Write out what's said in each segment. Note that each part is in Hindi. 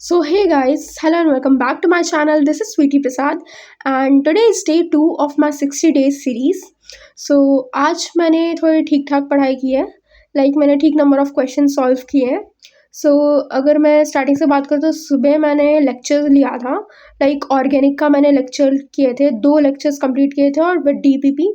So, hey guys, hello and welcome back to my channel. This is Sweetie Prasad, and today is day 2 of my 60 days series. So, आज मैंने थोड़ी ठीक ठाक पढ़ाई की है, मैंने ठीक नंबर ऑफ क्वेश्चन सॉल्व किए हैं. सो अगर मैं स्टार्टिंग से बात करूँ तो सुबह मैंने लेक्चर लिया था. ऑर्गेनिक का मैंने लेक्चर किए थे, 2 लेक्चर्स कंप्लीट किए थे और विद डीपीपी.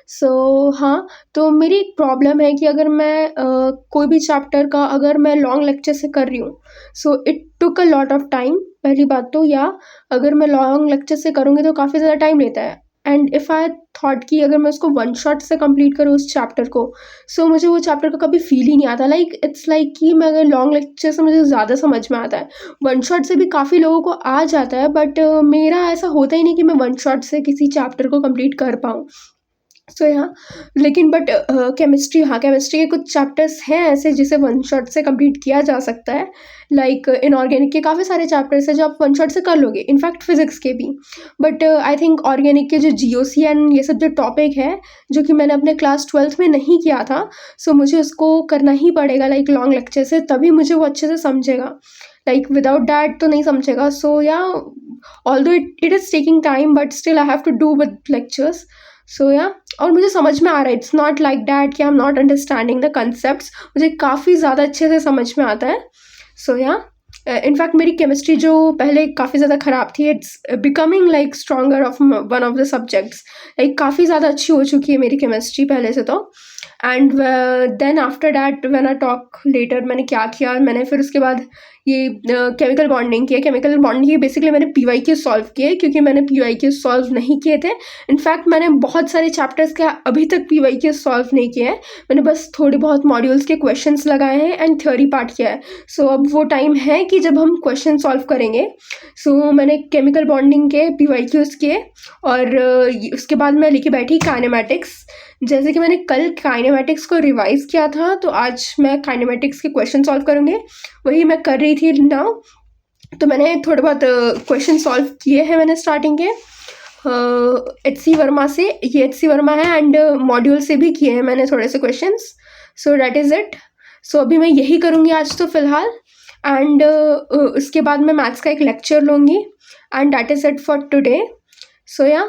सो हाँ, तो मेरी एक प्रॉब्लम है कि अगर मैं कोई भी चैप्टर का अगर मैं लॉन्ग लेक्चर से कर रही हूँ, so it took a lot of time. पहली बात तो, या अगर मैं लॉन्ग लेक्चर से करूँगी तो काफ़ी ज़्यादा टाइम लेता है. एंड इफ़ आई थॉट कि अगर मैं उसको वन शॉट से कंप्लीट करूँ उस चैप्टर को, सो मुझे वो चैप्टर का कभी फील ही नहीं आता. इट्स लाइक कि मैं अगर लॉन्ग लेक्चर से मुझे ज़्यादा समझ में आता है. वन शॉट से भी काफ़ी लोगों को आ जाता है, बट मेरा ऐसा होता ही नहीं कि मैं वन शॉट से किसी चैप्टर को कंप्लीट कर पाऊँ. सो यहाँ लेकिन बट केमिस्ट्री, हाँ, केमिस्ट्री के कुछ चैप्टर्स हैं ऐसे जिसे वन शॉट से कंप्लीट किया जा सकता है. इनऑर्गेनिक के काफ़ी सारे चैप्टर्स हैं जो आप वन शॉट से कर लोगे, इनफैक्ट फिजिक्स के भी. बट आई थिंक ऑर्गेनिक के जो जीओसी एंड ये सब जो टॉपिक है, जो कि मैंने अपने क्लास 12th में नहीं किया था, सो मुझे उसको करना ही पड़ेगा लॉन्ग लेक्चर से, तभी मुझे वो अच्छे से समझेगा. विदाउट डैट तो नहीं समझेगा. So yeah although it is taking time, but still I have to do with lectures. So yeah और मुझे समझ में आ रहा है. इट्स नॉट लाइक डैट कि I am not understanding the concepts. मुझे काफ़ी ज़्यादा अच्छे से समझ में आता है. सो या इनफैक्ट मेरी केमिस्ट्री जो पहले काफ़ी ज़्यादा ख़राब थी, it's becoming stronger of one of the subjects. काफ़ी ज़्यादा अच्छी हो चुकी है मेरी केमिस्ट्री पहले से तो. And then after that when I talk later मैंने क्या किया, मैंने फिर उसके बाद ये केमिकल बॉन्डिंग किया. केमिकल बॉन्डिंग बेसिकली मैंने PYQ सॉल्व किए, क्योंकि मैंने PYQ सॉल्व नहीं किए थे. इनफैक्ट मैंने बहुत सारे चैप्टर्स के अभी तक PYQ सॉल्व नहीं किए हैं. मैंने बस थोड़ी बहुत मॉड्यूल्स के क्वेश्चंस लगाए हैं एंड थ्योरी पार्ट किया है. सो अब वो टाइम है कि जब हम क्वेश्चन सॉल्व करेंगे. सो मैंने केमिकल बॉन्डिंग के PYQs किए और उसके बाद मैं लेके बैठी काइनेमेटिक्स. जैसे कि मैंने कल काइनेमेटिक्स को रिवाइज़ किया था, तो आज मैं काइनेमेटिक्स के क्वेश्चन सॉल्व करूँगी. वही मैं कर रही थी नाउ. तो मैंने थोड़े बहुत क्वेश्चन सॉल्व किए हैं मैंने स्टार्टिंग के HC वर्मा से. ये HC वर्मा है एंड मॉड्यूल से भी किए हैं मैंने थोड़े से questions. So that is it. So अभी मैं यही करूँगी आज तो फ़िलहाल. एंड उसके बाद मैं मैथ्स का एक लेक्चर लूँगी. And that is it for today. So या